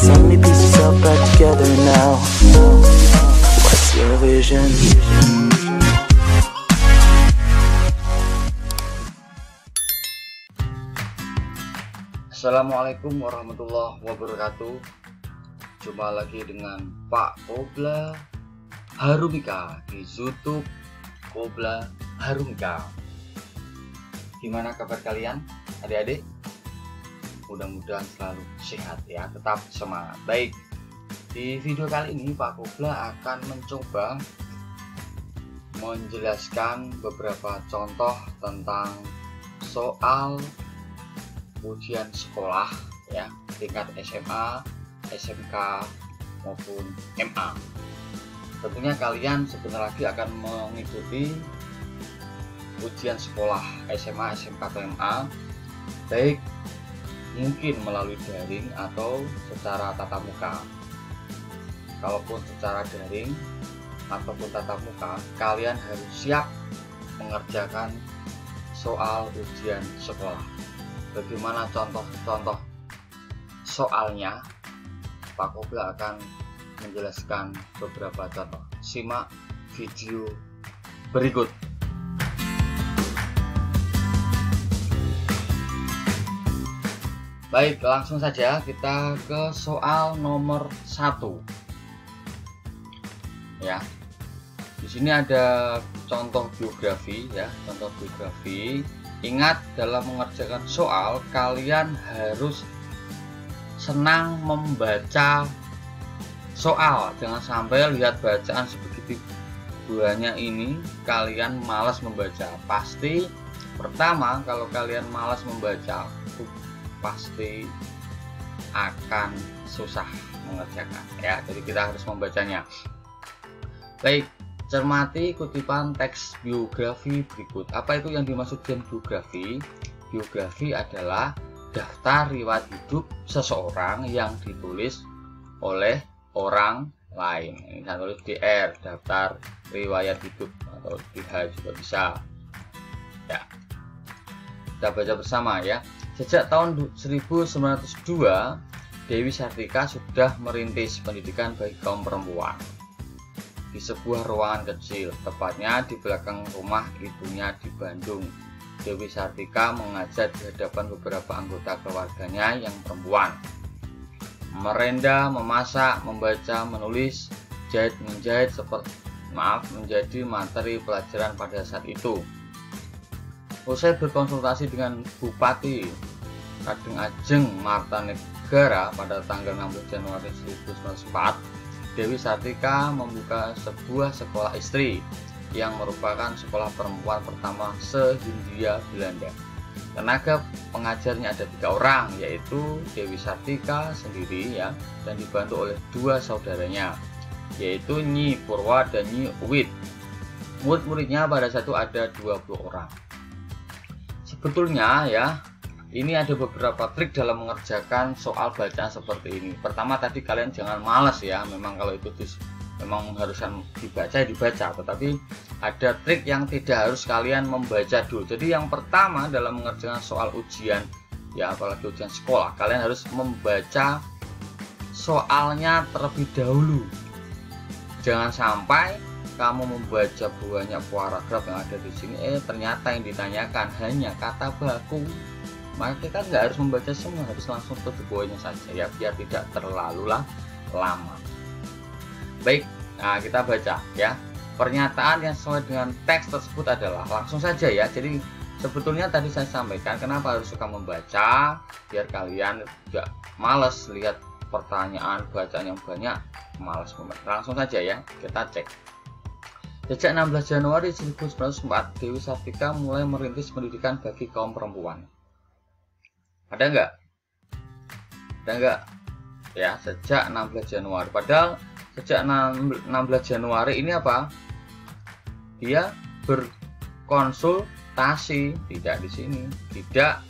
So many pieces all back together now. What's your vision? Assalamualaikum warahmatullahi wabarakatuh. Jumpa lagi dengan Pak Kobla Harumika di YouTube Kobla Harumika. Gimana kabar kalian adik-adik? Mudah-mudahan selalu sehat ya, tetap semangat. Baik, di video kali ini Pak Kobla akan mencoba menjelaskan beberapa contoh tentang soal ujian sekolah ya, tingkat SMA, SMK maupun MA. Tentunya kalian sebentar lagi akan mengikuti ujian sekolah SMA, SMK atau MA, baik mungkin melalui daring atau secara tatap muka. Kalaupun secara daring ataupun tatap muka, kalian harus siap mengerjakan soal ujian sekolah. Bagaimana contoh-contoh soalnya? Pak Kobla akan menjelaskan beberapa contoh. Simak video berikut. Baik, langsung saja kita ke soal nomor 1. Ya. Di sini ada contoh biografi ya, contoh biografi. Ingat, dalam mengerjakan soal kalian harus senang membaca soal. Jangan sampai lihat bacaan sebegitu banyak ini kalian malas membaca. Pasti pertama, kalau kalian malas membaca, pasti akan susah mengerjakan ya. Jadi kita harus membacanya. Baik, cermati kutipan teks biografi berikut. Apa itu yang dimaksud dengan biografi? Biografi adalah daftar riwayat hidup seseorang yang ditulis oleh orang lain. Ini saya tulis DR, daftar riwayat hidup, atau DH juga bisa. Ya, kita baca bersama ya. Sejak tahun 1902, Dewi Sartika sudah merintis pendidikan bagi kaum perempuan di sebuah ruangan kecil, tepatnya di belakang rumah ibunya di Bandung. Dewi Sartika mengajar di hadapan beberapa anggota keluarganya yang perempuan. Merenda, memasak, membaca, menulis, jahit, menjahit menjadi materi pelajaran pada saat itu. Usai berkonsultasi dengan Bupati Kadeng Ajeng Martanegara pada tanggal 16 Januari 1904, Dewi Sartika membuka sebuah sekolah istri yang merupakan sekolah perempuan pertama se-Hindia Belanda. Tenaga pengajarnya ada 3 orang, yaitu Dewi Sartika sendiri ya, dan dibantu oleh 2 saudaranya, yaitu Nyi Purwa dan Nyi Uwit. Murid-muridnya pada saat itu ada 20 orang. Sebetulnya ya, ini ada beberapa trik dalam mengerjakan soal bacaan seperti ini. Pertama tadi, kalian jangan malas ya. Memang kalau itu memang mengharuskan dibaca, tetapi ada trik yang tidak harus kalian membaca dulu. Jadi yang pertama dalam mengerjakan soal ujian ya, apalagi ujian sekolah, kalian harus membaca soalnya terlebih dahulu. Jangan sampai kamu membaca banyak paragraf yang ada di sini, ternyata yang ditanyakan hanya kata baku. Maka kita nggak harus membaca semua, harus langsung ke bawahnya saja ya, biar tidak terlalu lama. Baik, nah kita baca ya. Pernyataan yang sesuai dengan teks tersebut adalah, langsung saja ya. Jadi sebetulnya tadi saya sampaikan kenapa harus suka membaca, biar kalian juga malas lihat pertanyaan bacaan yang banyak, malas membaca. Langsung saja ya, kita cek. Sejak 16 Januari 1904, Dewi Sartika mulai merintis pendidikan bagi kaum perempuan. Ada nggak? Ada nggak? Ya, sejak 16 Januari. Padahal sejak 16 Januari ini apa? Dia berkonsultasi, tidak di sini. Tidak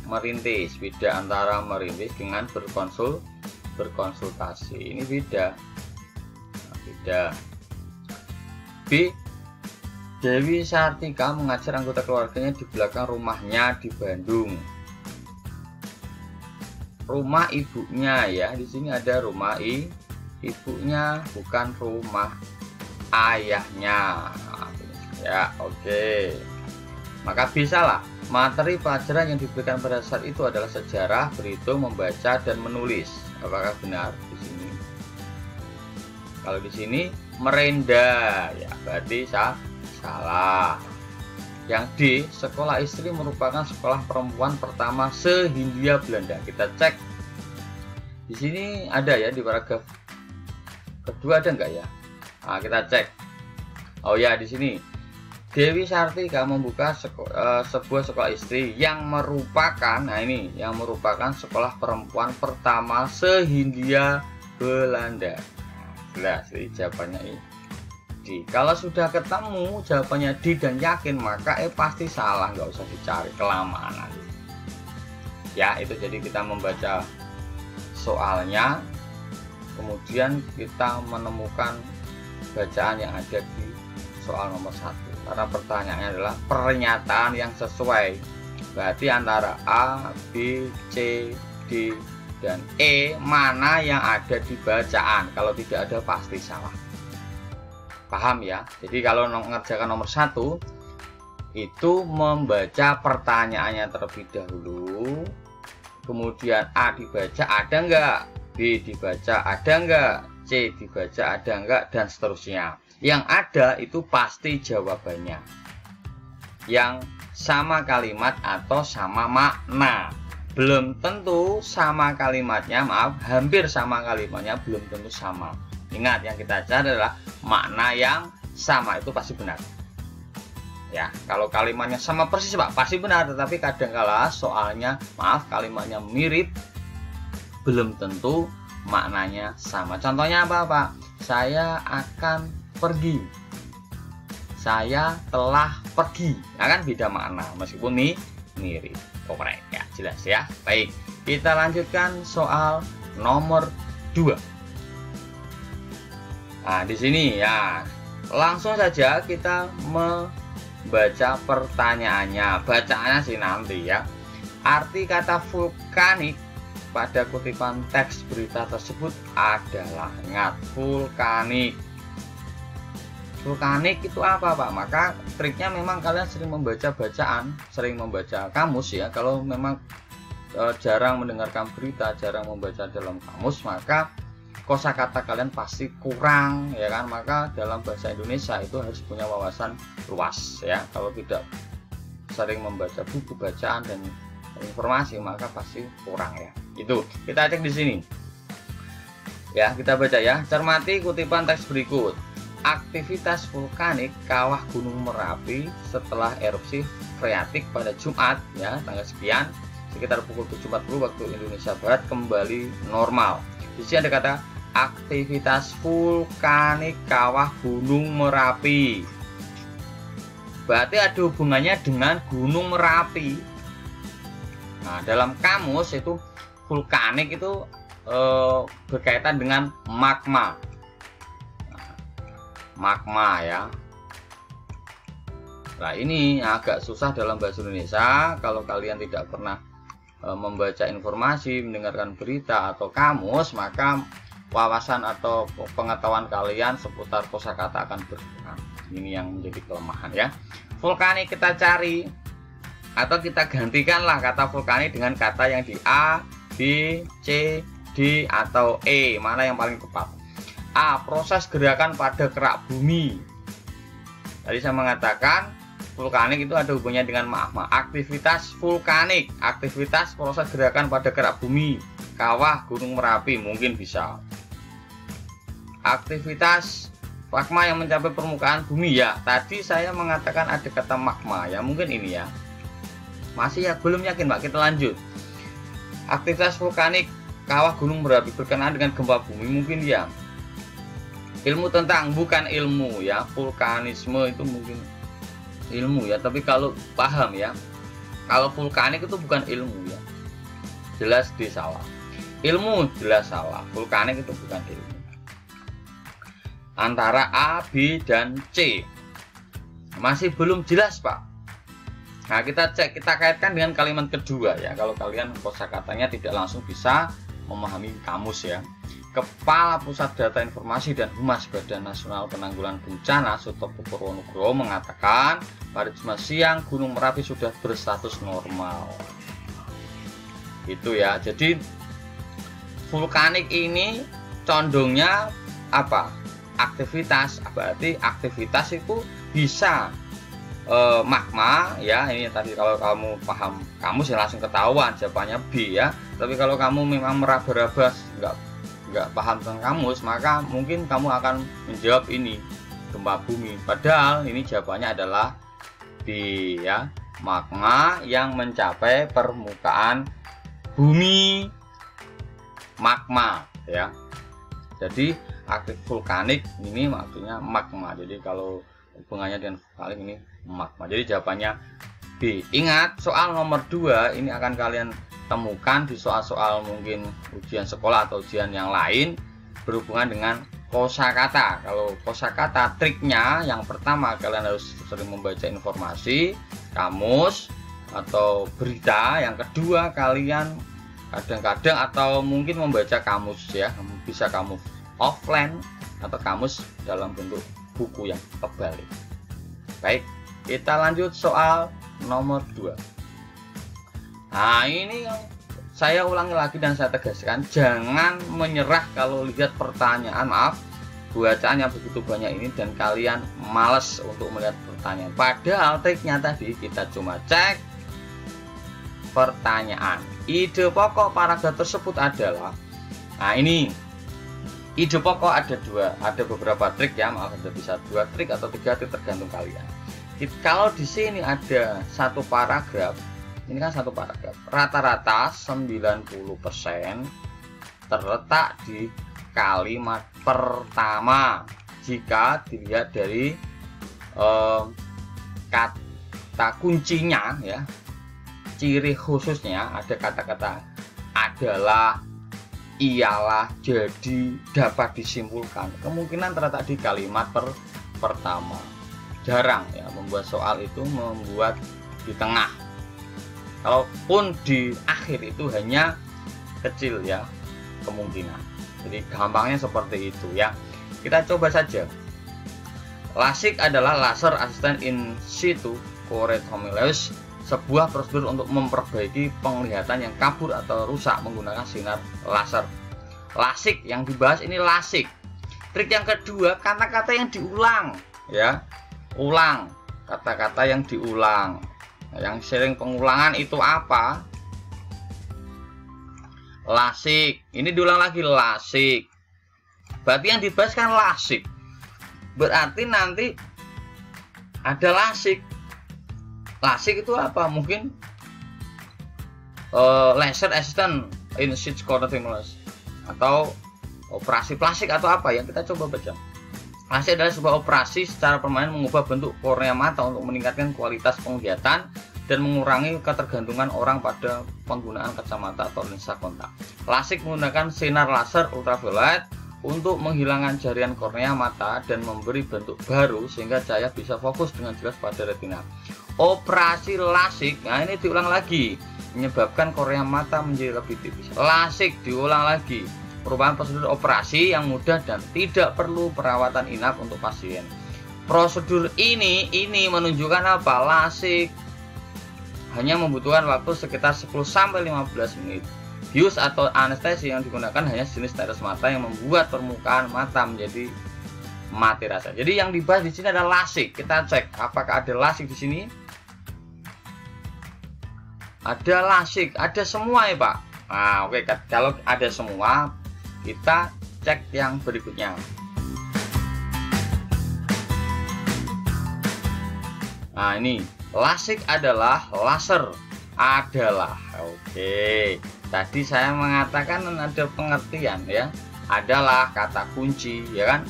merintis. Beda antara merintis dengan berkonsultasi. Ini beda. Nah, beda. B. Dewi Sartika mengajar anggota keluarganya di belakang rumahnya di Bandung. rumah ibunya ya. Di sini ada rumah ibunya, bukan rumah ayahnya ya. Oke, maka bisalah materi pelajaran yang diberikan pada saat itu adalah sejarah, berhitung, membaca, dan menulis. Apakah benar di sini? Kalau di sini merenda ya, berarti salah. Yang D, sekolah istri merupakan sekolah perempuan pertama se-Hindia Belanda. Kita cek di sini ada ya, di paragraf kedua ada enggak ya? Nah, kita cek. Oh ya, di sini Dewi Sartika membuka sebuah sekolah istri yang merupakan, nah ini yang merupakan sekolah perempuan pertama se-Hindia Belanda. Jelas, jawabannya ini. Kalau sudah ketemu jawabannya D dan yakin, maka pasti salah, nggak usah dicari kelamaan nanti. Ya, itu jadi kita membaca soalnya, kemudian kita menemukan bacaan yang ada di soal nomor 1. Karena pertanyaannya adalah pernyataan yang sesuai. Berarti antara A, B, C, D, dan E mana yang ada di bacaan. Kalau tidak ada pasti salah. Paham ya? Jadi kalau mengerjakan nomor 1 itu membaca pertanyaannya terlebih dahulu, kemudian A dibaca ada enggak, B dibaca ada enggak, C dibaca ada enggak, dan seterusnya. Yang ada itu pasti jawabannya yang sama kalimat atau sama makna. Belum tentu sama kalimatnya, maaf, hampir sama kalimatnya, belum tentu sama. Ingat, yang kita cari adalah makna yang sama, itu pasti benar. Ya, kalau kalimatnya sama persis Pak, pasti benar, tetapi kadangkala soalnya, maaf, kalimatnya mirip, belum tentu maknanya sama. Contohnya apa Pak? Saya akan pergi. Saya telah pergi. Ya kan beda makna, meskipun mirip. Korek ya, jelas ya. Baik, kita lanjutkan soal nomor 2. Nah, di sini ya, langsung saja kita membaca pertanyaannya. Bacaannya sih nanti ya. Arti kata vulkanik pada kutipan teks berita tersebut adalah, ingat, vulkanik. Vulkanik itu apa Pak? Maka triknya memang kalian sering membaca bacaan, sering membaca kamus ya. Kalau memang jarang mendengarkan berita, jarang membaca dalam kamus, maka kosakata kalian pasti kurang ya kan. Maka dalam bahasa Indonesia itu harus punya wawasan luas ya. Kalau tidak sering membaca buku bacaan dan informasi, maka pasti kurang ya. Itu kita cek di sini ya, kita baca ya. Cermati kutipan teks berikut. Aktivitas vulkanik kawah Gunung Merapi setelah erupsi freatik pada Jumat ya, tanggal sekian sekitar pukul 7.40 waktu Indonesia Barat kembali normal. Di sini ada kata aktivitas vulkanik kawah Gunung Merapi. Berarti ada hubungannya dengan Gunung Merapi. Nah, dalam kamus itu vulkanik itu berkaitan dengan magma. Magma ya. Nah, ini agak susah dalam bahasa Indonesia. Kalau kalian tidak pernah membaca informasi, mendengarkan berita atau kamus, maka wawasan atau pengetahuan kalian seputar kosakata akan berkurang. Ini yang menjadi kelemahan ya. Vulkanik kita cari atau kita gantikanlah kata vulkanik dengan kata yang di A, B, C, D atau E. Mana yang paling tepat? A. Proses gerakan pada kerak bumi. Tadi saya mengatakan vulkanik itu ada hubungannya dengan magma. Aktivitas vulkanik, aktivitas proses gerakan pada kerak bumi, kawah Gunung Merapi mungkin bisa. Aktivitas magma yang mencapai permukaan bumi ya. Tadi saya mengatakan ada kata magma ya, mungkin ini ya. Masih ya, belum yakin Pak, kita lanjut. Aktivitas vulkanik kawah Gunung Merapi berkenaan dengan gempa bumi mungkin ya. Ilmu tentang, bukan ilmu ya, vulkanisme itu mungkin ilmu ya, tapi kalau paham ya, kalau vulkanik itu bukan ilmu ya, jelas di salah. Ilmu jelas salah, vulkanik itu bukan ilmu. Antara A, B, dan C masih belum jelas Pak. Nah, kita kaitkan dengan kalimat kedua ya. Kalau kalian kosakatanya tidak langsung bisa memahami kamus ya. Kepala Pusat Data Informasi dan Humas Badan Nasional Penanggulangan Bencana Sutopo Purwonugroho mengatakan pada Jumat siang Gunung Merapi sudah berstatus normal. Itu ya. Jadi vulkanik ini condongnya apa? Aktivitas. Berarti aktivitas itu bisa magma ya. Ini tadi kalau kamu paham kamus ya langsung ketahuan jawabannya B ya. Tapi kalau kamu memang meraba-raba nggak paham tentang kamus, maka mungkin kamu akan menjawab ini gempa bumi. Padahal ini jawabannya adalah B ya, magma yang mencapai permukaan bumi, magma ya. Jadi aktif vulkanik ini maksudnya magma. Jadi kalau hubungannya dengan vulkanik ini magma. Jadi jawabannya B. Ingat soal nomor 2 ini akan kalian temukan di soal-soal mungkin ujian sekolah atau ujian yang lain berhubungan dengan kosakata. Kalau kosakata triknya yang pertama kalian harus sering membaca informasi, kamus atau berita. Yang kedua kalian kadang-kadang atau mungkin membaca kamus ya, bisa kamus offline atau kamus dalam bentuk buku yang tebal. Baik, kita lanjut soal nomor 2. Nah, ini yang saya ulangi lagi dan saya tegaskan, jangan menyerah kalau lihat pertanyaan, bacaan yang begitu banyak ini dan kalian males untuk melihat pertanyaan. Padahal triknya tadi kita cuma cek pertanyaan. Ide pokok paragraf tersebut adalah, nah ini ide pokok ada 2, ada beberapa trik ya, ada bisa 2 trik atau 3 trik tergantung kalian. Kalau di sini ada satu paragraf, ini kan satu paragraf, rata-rata 90% terletak di kalimat pertama jika dilihat dari kata kuncinya ya, ciri khususnya ada kata-kata adalah, ialah, jadi, dapat disimpulkan. Kemungkinan terletak di kalimat pertama. Jarang ya membuat soal itu membuat di tengah. Kalaupun di akhir itu hanya kecil ya kemungkinan. Jadi gampangnya seperti itu ya. Kita coba saja. LASIK adalah laser assistant in situ correctomilus, sebuah prosedur untuk memperbaiki penglihatan yang kabur atau rusak menggunakan sinar laser. LASIK yang dibahas ini LASIK. Trik yang kedua, kata-kata yang diulang ya. Ulang, kata-kata yang diulang. Yang sering pengulangan itu apa? LASIK. Ini diulang lagi, LASIK. Berarti yang dibahas kan LASIK. Berarti nanti ada LASIK. LASIK itu apa? Mungkin laser assistant in situ correctomilus atau operasi plastik atau apa yang kita coba baca. LASIK adalah sebuah operasi secara permanen mengubah bentuk kornea mata untuk meningkatkan kualitas penglihatan dan mengurangi ketergantungan orang pada penggunaan kacamata atau lensa kontak. LASIK menggunakan sinar laser ultraviolet untuk menghilangkan jaringan kornea mata dan memberi bentuk baru sehingga cahaya bisa fokus dengan jelas pada retina. Operasi LASIK, nah ini diulang lagi, menyebabkan kornea mata menjadi lebih tipis. LASIK diulang lagi, merupakan prosedur operasi yang mudah dan tidak perlu perawatan inap untuk pasien. Prosedur ini menunjukkan apa? LASIK hanya membutuhkan waktu sekitar 10-15 menit. Bius atau anestesi yang digunakan hanya jenis tetes mata yang membuat permukaan mata menjadi mati rasa. Jadi yang dibahas di sini adalah LASIK. Kita cek apakah ada LASIK di sini. Ada LASIK, ada semua ya Pak. Nah, oke, kalau ada semua, kita cek yang berikutnya. Nah, ini LASIK adalah laser. Adalah. Oke. Tadi saya mengatakan ada pengertian ya. Adalah kata kunci ya kan.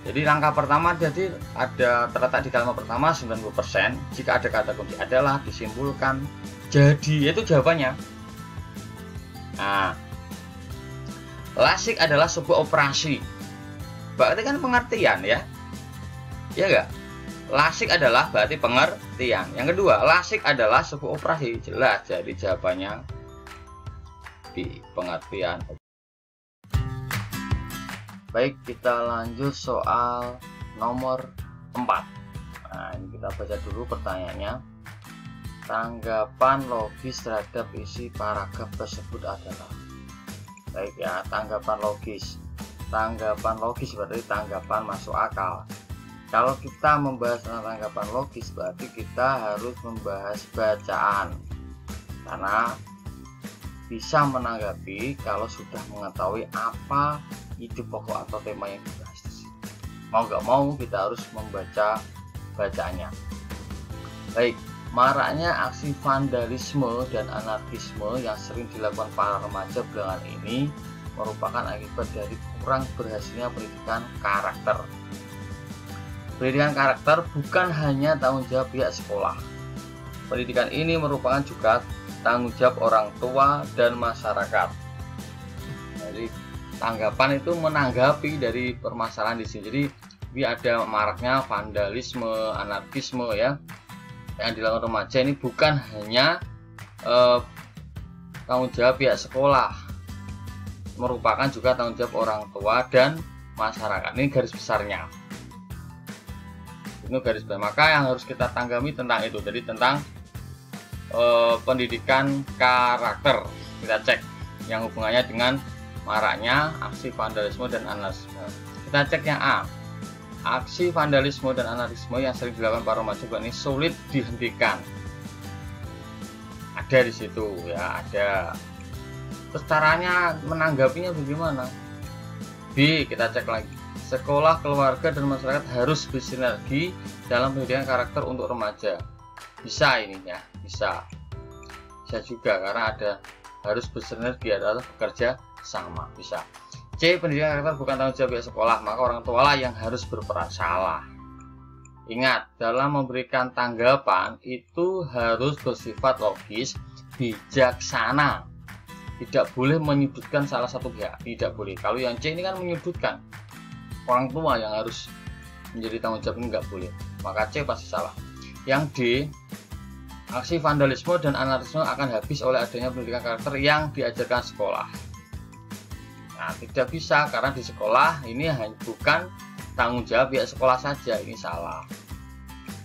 Jadi langkah pertama jadi ada terletak di kalimat pertama 90%. Jika ada kata kunci adalah disimpulkan jadi, itu jawabannya. Nah, LASIK adalah sebuah operasi. Berarti kan pengertian ya. Ya enggak? lasik adalah berarti pengertian. Yang kedua, lasik adalah sebuah operasi. Jelas, jadi jawabannya di pengertian. Baik, kita lanjut soal nomor 4. Nah, ini kita baca dulu pertanyaannya. Tanggapan logis terhadap isi paragraf tersebut adalah. Baik ya, tanggapan logis. Tanggapan logis berarti tanggapan masuk akal. Kalau kita membahas tentang tanggapan logis, berarti kita harus membahas bacaan, karena bisa menanggapi kalau sudah mengetahui apa ide pokok atau tema yang dibahas. Mau gak mau kita harus membaca bacaannya. Baik, maraknya aksi vandalisme dan anarkisme yang sering dilakukan para remaja belakangan ini merupakan akibat dari kurang berhasilnya pendidikan karakter. Pendidikan karakter bukan hanya tanggung jawab pihak sekolah. Pendidikan ini merupakan juga tanggung jawab orang tua dan masyarakat. Jadi tanggapan itu menanggapi dari permasalahan di sini. Jadi ada maraknya vandalisme, anarkisme ya yang dilakukan remaja ini bukan hanya tanggung jawab pihak sekolah, merupakan juga tanggung jawab orang tua dan masyarakat. Ini garis besarnya. Itu garis besar. Maka yang harus kita tanggapi tentang itu. Jadi tentang pendidikan karakter. Kita cek yang hubungannya dengan maraknya aksi vandalisme dan anarkisme. Kita cek yang A. Aksi vandalisme dan anarkisme yang sering dilakukan para remaja ini sulit dihentikan. Ada di situ ya, ada. Terus caranya menanggapinya bagaimana? B, kita cek lagi. Sekolah, keluarga, dan masyarakat harus bersinergi dalam pendidikan karakter untuk remaja. Bisa ini ya, bisa juga karena ada harus bersinergi adalah bekerja sama, bisa. C, pendidikan karakter bukan tanggung jawab pihak sekolah, maka orang tua lah yang harus berperan. Salah. Ingat, dalam memberikan tanggapan itu harus bersifat logis, bijaksana. Tidak boleh menyudutkan salah satu pihak, tidak boleh. Kalau yang C ini kan menyudutkan, orang tua yang harus menjadi tanggung jawab, ini nggak boleh, maka C pasti salah. Yang D, aksi vandalisme dan anarkisme akan habis oleh adanya pendidikan karakter yang diajarkan sekolah. Nah, tidak bisa, karena di sekolah ini hanya bukan tanggung jawab pihak sekolah saja, ini salah.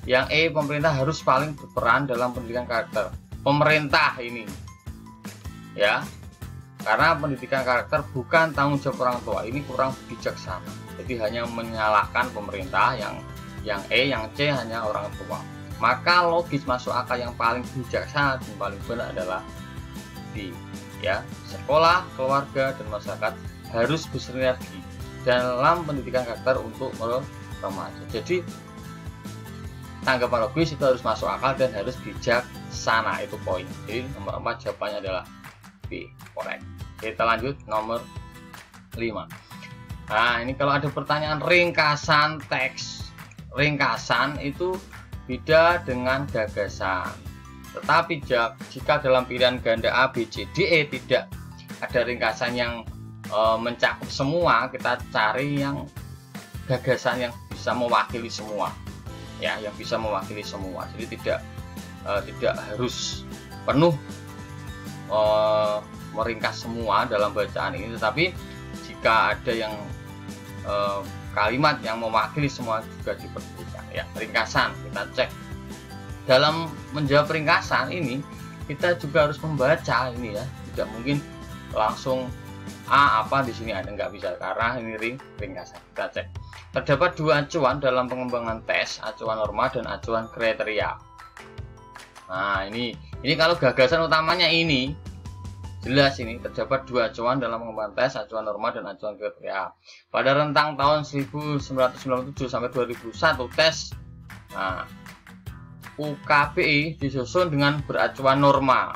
Yang E, pemerintah harus paling berperan dalam pendidikan karakter. Pemerintah ini ya, karena pendidikan karakter bukan tanggung jawab orang tua, ini kurang bijaksana. Jadi hanya menyalahkan pemerintah, yang E, yang C hanya orang tua. Maka logis masuk akal yang paling bijaksana dan paling benar adalah D ya. Sekolah, keluarga, dan masyarakat harus bersinergi dalam pendidikan karakter untuk remaja. Jadi tanggapan logis itu harus masuk akal dan harus bijaksana, itu poin. Jadi nomor 4 jawabannya adalah B, correct. Kita lanjut nomor 5. Nah, ini kalau ada pertanyaan ringkasan teks. Ringkasan itu beda dengan gagasan. Tetapi jika dalam pilihan ganda A, B, C, D, E tidak ada ringkasan yang mencakup semua, kita cari yang gagasan yang bisa mewakili semua. Ya, yang bisa mewakili semua. Jadi tidak harus penuh meringkas semua dalam bacaan ini, tetapi jika ada yang kalimat yang mewakili semua juga diperlukan ya. Ringkasan, kita cek dalam menjawab ringkasan ini kita juga harus membaca ini ya, tidak mungkin langsung apa di sini ada, nggak bisa, karena ini ringkasan. Kita cek terdapat 2 acuan dalam pengembangan tes, acuan norma dan acuan kriteria. Nah, ini kalau gagasan utamanya ini jelas, ini terdapat 2 acuan dalam pengembangan tes, acuan norma dan acuan kriteria. Pada rentang tahun 1997 sampai 2001 tes UKBI disusun dengan beracuan norma.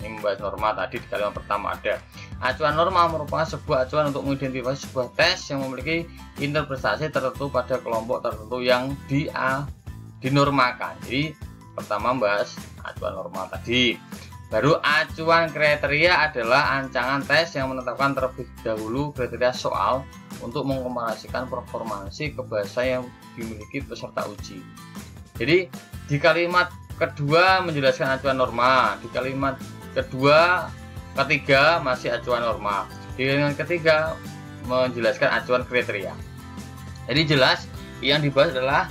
Ini membahas norma tadi di kalimat pertama ada. Acuan norma merupakan sebuah acuan untuk mengidentifikasi sebuah tes yang memiliki interpretasi tertentu pada kelompok tertentu yang dinormakan. Jadi pertama membahas acuan norma tadi. Baru acuan kriteria adalah ancangan tes yang menetapkan terlebih dahulu kriteria soal untuk mengkomparasikan performansi ke bahasa yang dimiliki peserta uji. Jadi di kalimat kedua menjelaskan acuan norma, di kalimat ketiga masih acuan norma, di kalimat ketiga menjelaskan acuan kriteria. Jadi jelas yang dibahas adalah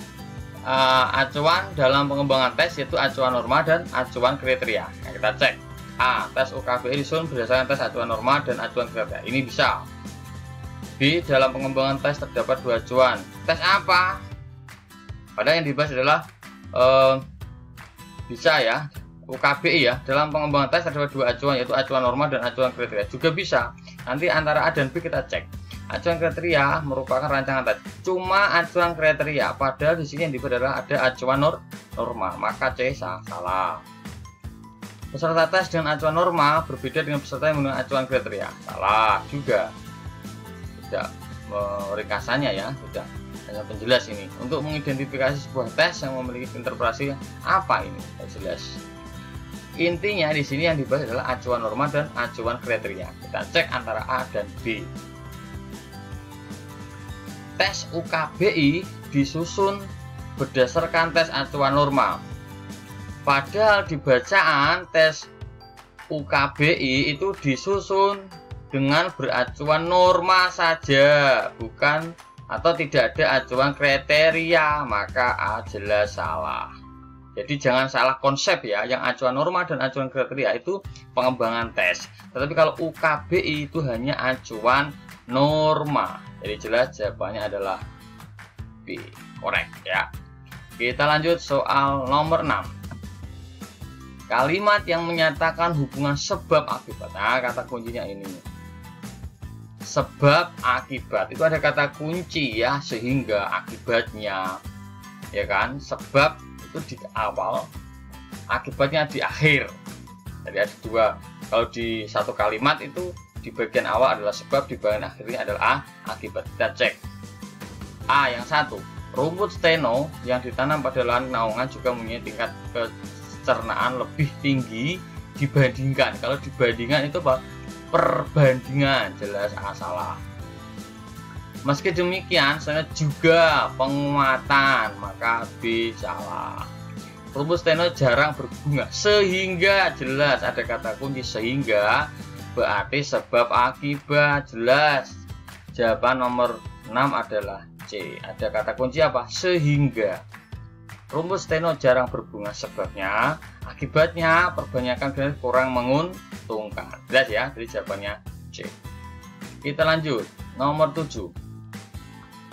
acuan dalam pengembangan tes, yaitu acuan norma dan acuan kriteria. Nah, kita cek. A. Tes UKBI disusun berdasarkan tes acuan norma dan acuan kriteria. Ini bisa. B. Dalam pengembangan tes terdapat 2 acuan. Tes apa? Padahal yang dibahas adalah bisa ya, UKBI ya. Dalam pengembangan tes terdapat 2 acuan, yaitu acuan norma dan acuan kriteria. Juga bisa. Nanti antara A dan B kita cek. Acuan kriteria merupakan rancangan tes. Cuma acuan kriteria. Padahal di sini yang dibahas adalah ada acuan norma. Maka C salah. Peserta tes dengan acuan norma berbeda dengan peserta yang menggunakan acuan kriteria. Salah juga. Tidak ringkasannya ya, tidak hanya penjelas ini. Untuk mengidentifikasi sebuah tes yang memiliki interpretasi apa ini? Tidak jelas. Intinya di sini yang dibahas adalah acuan norma dan acuan kriteria. Kita cek antara A dan B. Tes UKBI disusun berdasarkan tes acuan norma. Padahal di bacaan tes UKBI itu disusun dengan beracuan norma saja, bukan atau tidak ada acuan kriteria, maka A jelas salah. Jadi jangan salah konsep ya, yang acuan norma dan acuan kriteria itu pengembangan tes. Tetapi kalau UKBI itu hanya acuan norma. Jadi jelas jawabannya adalah B, korek ya. Kita lanjut soal nomor 6. Kalimat yang menyatakan hubungan sebab akibat. Nah, kata kuncinya ini. Sebab akibat itu ada kata kunci ya, sehingga akibatnya. Ya kan? Sebab itu di awal, akibatnya di akhir. Jadi ada 2. Kalau di satu kalimat itu di bagian awal adalah sebab, di bagian akhirnya adalah akibat. Kita cek. A yang 1. Rumput steno yang ditanam pada lahan naungan juga mempunyai tingkat pencernaan lebih tinggi dibandingkan. Kalau dibandingkan itu apa? Perbandingan, jelas A salah. Meski demikian, sebenarnya juga penguatan, maka B salah. Rumput steno jarang berbunga, sehingga jelas ada kata kunci sehingga, berarti sebab akibat, jelas. Jawaban nomor 6 adalah C. Ada kata kunci apa? Sehingga. Rumput steno jarang berbunga, sebabnya akibatnya perbanyakan genetik kurang menguntungkan. Jelas ya, jadi jawabannya C. Kita lanjut, nomor 7.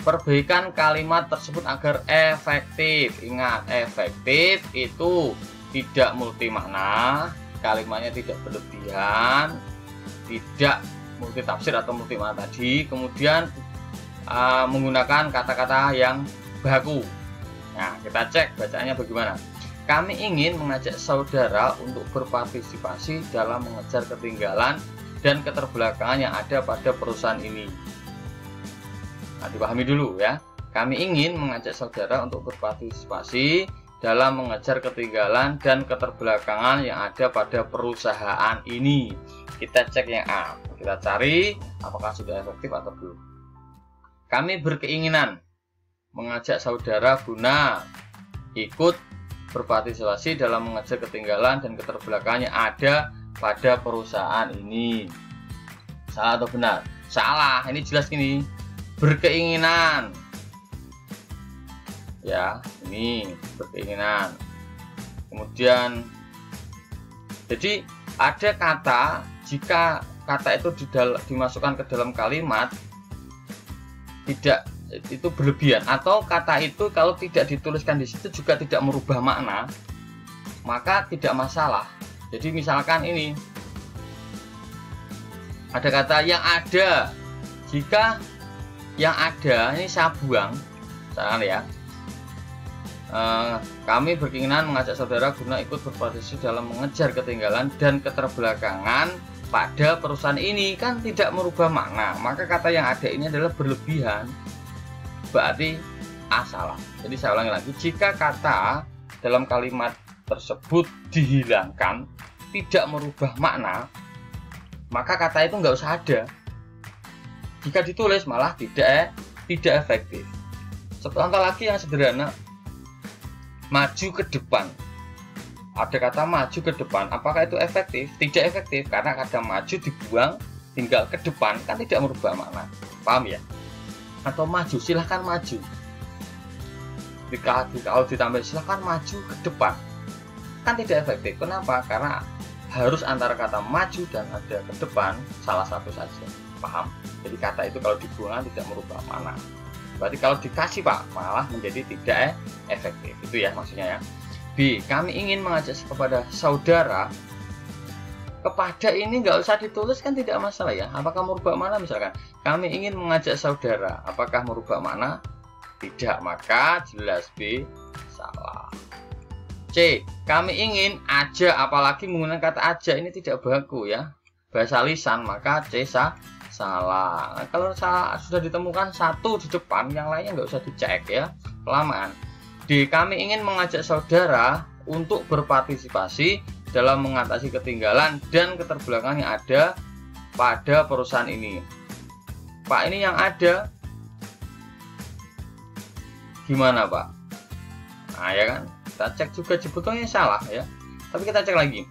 Perbaikan kalimat tersebut agar efektif. Ingat, efektif itu tidak multi makna, kalimatnya tidak berlebihan, tidak multi tafsir atau multi makna tadi, kemudian menggunakan kata-kata yang baku. Nah, kita cek bacaannya bagaimana. Kami ingin mengajak saudara untuk berpartisipasi dalam mengejar ketinggalan dan keterbelakangan yang ada pada perusahaan ini. Nah, dipahami dulu ya. Kami ingin mengajak saudara untuk berpartisipasi dalam mengejar ketinggalan dan keterbelakangan yang ada pada perusahaan ini. Kita cek yang A. Kita cari apakah sudah efektif atau belum. Kami berkeinginan mengajak saudara guna ikut berpartisipasi dalam mengejar ketinggalan dan keterbelakangan yang ada pada perusahaan ini. Salah atau benar? Salah, ini jelas gini. Berkeinginan. Ya, ini berkeinginan. Kemudian jadi ada kata, jika kata itu dimasukkan ke dalam kalimat tidak itu berlebihan, atau kata itu kalau tidak dituliskan di situ juga tidak merubah makna, maka tidak masalah. Jadi misalkan ini ada kata yang ada, jika yang ada ini saya buang, misalkan ya, kami berkeinginan mengajak saudara guna ikut berpartisipasi dalam mengejar ketinggalan dan keterbelakangan pada perusahaan ini, kan tidak merubah makna, maka kata yang ada ini adalah berlebihan, berarti A salah. Jadi saya ulangi lagi, jika kata dalam kalimat tersebut dihilangkan, tidak merubah makna, maka kata itu nggak usah ada. Jika ditulis malah tidak efektif. Contoh lagi yang sederhana, maju ke depan. Ada kata maju ke depan, apakah itu efektif? Tidak efektif, karena kata maju dibuang, tinggal ke depan, kan tidak merubah makna. Paham ya? Atau maju, silahkan maju. Kalau ditambah silahkan maju ke depan, kan tidak efektif. Kenapa? Karena harus antara kata maju dan ada ke depan salah satu saja. Paham? Jadi kata itu kalau dibuang tidak merubah makna. Berarti kalau dikasih Pak malah menjadi tidak efektif. Itu ya maksudnya ya. B. Kami ingin mengajak kepada saudara. Kepada ini nggak usah ditulis kan tidak masalah ya. Apakah merubah makna? Misalkan kami ingin mengajak saudara, apakah merubah makna? Tidak, maka jelas B salah. C. Kami ingin aja, apalagi menggunakan kata aja ini tidak baku ya, bahasa lisan, maka C salah. Nah, kalau sudah ditemukan satu di depan, yang lainnya nggak usah dicek ya, kelamaan. D. Kami ingin mengajak saudara untuk berpartisipasi dalam mengatasi ketinggalan dan keterbelakangan yang ada pada perusahaan ini. Pak, ini yang ada gimana Pak? Nah ya kan, kita cek juga sebetulnya salah ya, tapi kita cek lagi.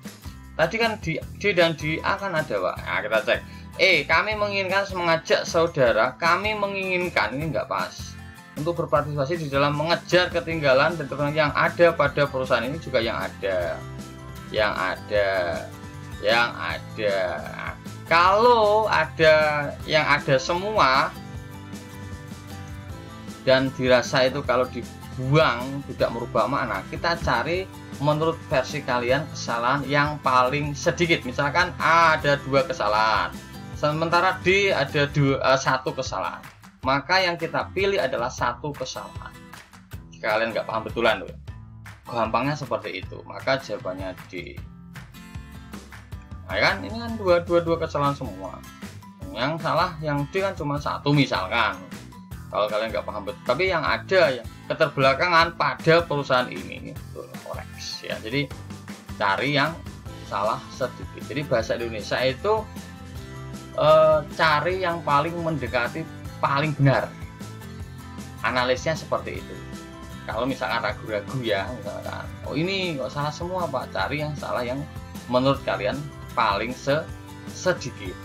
Tadi kan di D dan di A kan ada Pak. Nah kita cek. Kami menginginkan mengajak saudara, kami menginginkan, ini nggak pas, untuk berpartisipasi di dalam mengejar ketinggalan dan keterbelakangan yang ada pada perusahaan ini, juga yang ada. Nah, kalau ada yang ada semua dan dirasa itu kalau dibuang tidak merubah makna, kita cari menurut versi kalian kesalahan yang paling sedikit. Misalkan A ada 2 kesalahan, sementara D ada 1 kesalahan, maka yang kita pilih adalah 1 kesalahan. Jika kalian nggak paham betulan loh, gampangnya seperti itu, maka jawabannya D. Nah kan ini kan dua kesalahan semua. Yang salah yang D kan cuma 1 misalkan. Kalau kalian nggak paham betul, tapi yang ada yang keterbelakangan pada perusahaan ini itu koreksi ya. Jadi cari yang salah sedikit. Jadi bahasa Indonesia itu cari yang paling mendekati paling benar. Analisnya seperti itu. Kalau misalkan ragu-ragu ya, misalkan oh ini kok salah semua Pak, cari yang salah yang menurut kalian paling sedikit.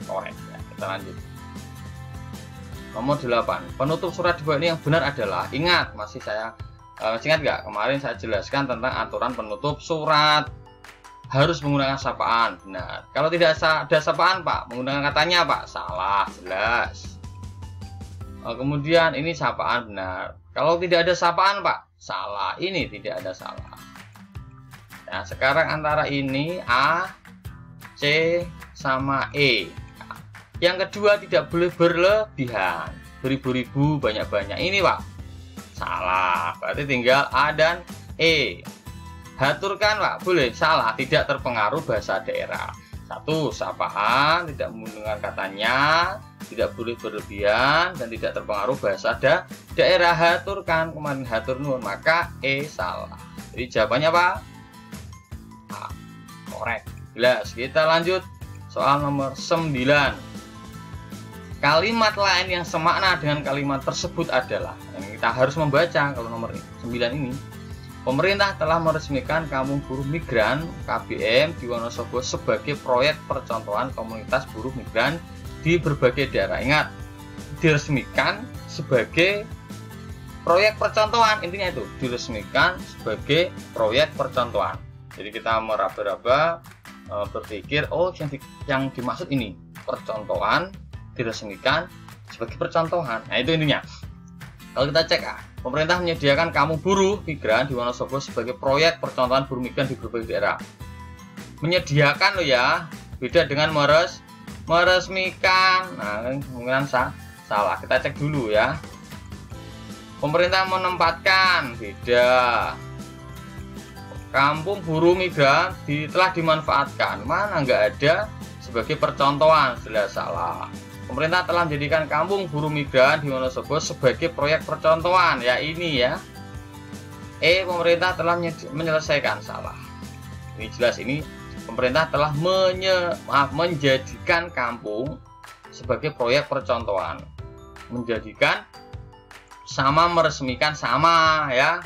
Korek ya. Kita lanjut. Nomor 8. Penutup surat di bawah ini yang benar adalah, ingat, masih ingat nggak kemarin saya jelaskan tentang aturan penutup surat harus menggunakan sapaan. Benar. Kalau tidak ada sapaan Pak, menggunakan katanya Pak, salah jelas. Kemudian ini sapaan, benar. Kalau tidak ada sapaan Pak, salah. Ini tidak ada salah. Nah sekarang antara ini A, C sama E. Yang kedua tidak boleh berlebihan, beribu-ribu, banyak-banyak. Ini Pak salah, berarti tinggal A dan E. Haturkan Pak boleh, salah, tidak terpengaruh bahasa daerah. 1. Sapaan, tidak menggunakan katanya, tidak boleh berlebihan, dan tidak terpengaruh bahasa daerah. Haturkan, kemarin hatur nuhun, maka E salah. Jadi jawabannya Pak A, korek. Jelas. Kita lanjut soal nomor 9. Kalimat lain yang semakna dengan kalimat tersebut adalah, yang kita harus membaca kalau nomor 9 ini. Pemerintah telah meresmikan Kampung Buruh Migran KBM di Wonosobo sebagai proyek percontohan komunitas buruh migran di berbagai daerah. Ingat, diresmikan sebagai proyek percontohan, intinya itu, diresmikan sebagai proyek percontohan. Jadi kita meraba-raba berpikir, oh yang dimaksud ini percontohan, diresmikan sebagai percontohan. Nah itu intinya. Kalau kita cek, pemerintah menyediakan kampung buruh migran di Wonosobo sebagai proyek percontohan buruh migran di berbagai daerah. Menyediakan loh ya, beda dengan meresmikan. Nah kemungkinan salah. Kita cek dulu ya. Pemerintah menempatkan, beda. Kampung buruh migran telah dimanfaatkan, mana nggak ada sebagai percontohan, jelas salah. Pemerintah telah menjadikan Kampung Buruh Migran di Wonosobo sebagai proyek percontohan, ya ini ya. Pemerintah telah menyelesaikan, salah. Ini jelas, ini pemerintah telah menjadikan kampung sebagai proyek percontohan. Menjadikan sama meresmikan sama ya.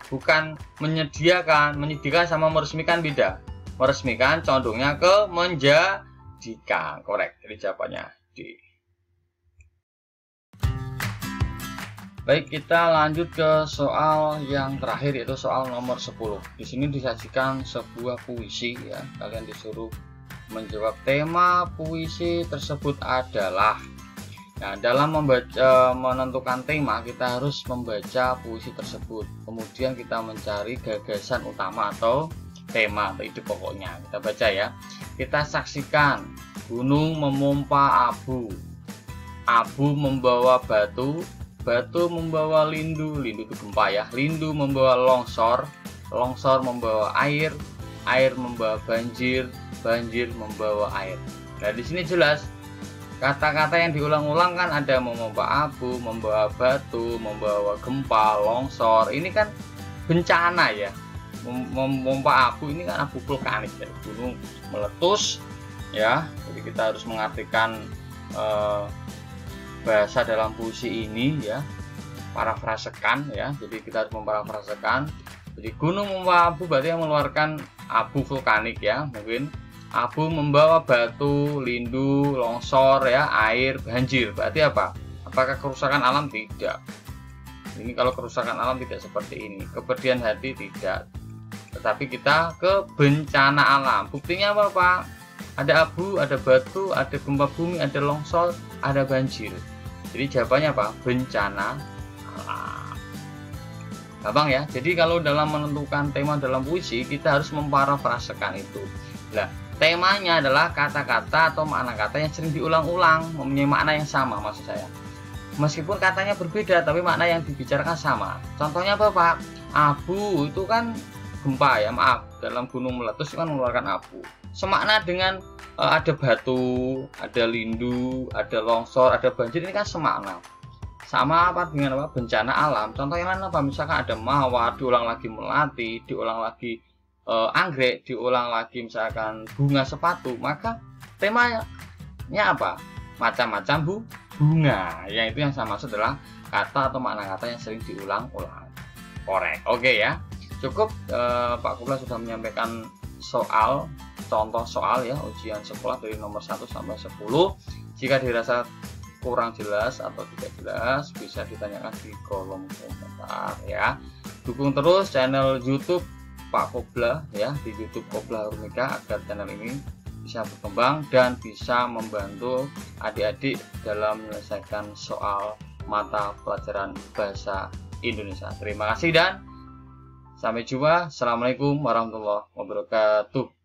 bukan menyediakan. Menyediakan sama meresmikan beda. Meresmikan condongnya ke menjadikan. Korek. Jadi jawabannya D. Baik, kita lanjut ke soal yang terakhir, yaitu soal nomor 10. Di sini disajikan sebuah puisi ya. Kalian disuruh menjawab tema puisi tersebut adalah. Nah, dalam menentukan tema, kita harus membaca puisi tersebut. Kemudian kita mencari gagasan utama atau tema atau ide pokoknya. Kita baca ya. Kita saksikan gunung memompa abu. Abu membawa batu. Batu membawa lindu, lindu itu gempa ya. Lindu membawa longsor, longsor membawa air, air membawa banjir, banjir membawa air. Nah, di sini jelas kata-kata yang diulang-ulang kan ada memompa abu, membawa batu, membawa gempa, longsor. Ini kan bencana ya. Memompa abu ini kan abu vulkanik ya, gunung meletus ya. Jadi kita harus mengartikan bahasa dalam puisi ini ya, parafrasekan ya. Jadi kita harus memparafrasekan. Jadi gunung membawa abu berarti yang mengeluarkan abu vulkanik ya, mungkin abu membawa batu, lindu, longsor ya, air, banjir. Berarti apa? Apakah kerusakan alam? Tidak. Ini kalau kerusakan alam tidak seperti ini. Kepedihan hati tidak. Tetapi kita ke bencana alam. Buktinya apa, Pak? Ada abu, ada batu, ada gempa bumi, ada longsor, ada banjir. Jadi jawabannya apa? Bencana alam. Gampang ya. Jadi kalau dalam menentukan tema dalam puisi, kita harus memparafrasekan itu. Nah, temanya adalah kata-kata atau makna kata yang sering diulang-ulang, mempunyai makna yang sama maksud saya. Meskipun katanya berbeda, tapi makna yang dibicarakan sama. Contohnya apa, Pak? Abu itu kan gempa ya, maaf. Dalam gunung meletus kan mengeluarkan abu. Semakna dengan ada batu, ada lindu, ada longsor, ada banjir, ini kan semakna. Sama apa dengan apa? Bencana alam. Contohnya apa? Misalkan ada mawar, diulang lagi melati, diulang lagi anggrek, diulang lagi misalkan bunga sepatu, maka temanya apa? Macam-macam bunga. Yang itu yang saya maksud adalah kata atau makna kata yang sering diulang-ulang. Korek. Oke ya. Cukup Pak Kupla sudah menyampaikan soal, contoh soal ya, ujian sekolah dari nomor 1 sampai 10. Jika dirasa kurang jelas atau tidak jelas, bisa ditanyakan di kolom komentar ya. Dukung terus channel YouTube Pak Kupla ya, di YouTube Kupla Harumika, agar channel ini bisa berkembang dan bisa membantu adik-adik dalam menyelesaikan soal mata pelajaran bahasa Indonesia. Terima kasih dan sampai jumpa. Assalamualaikum warahmatullahi wabarakatuh.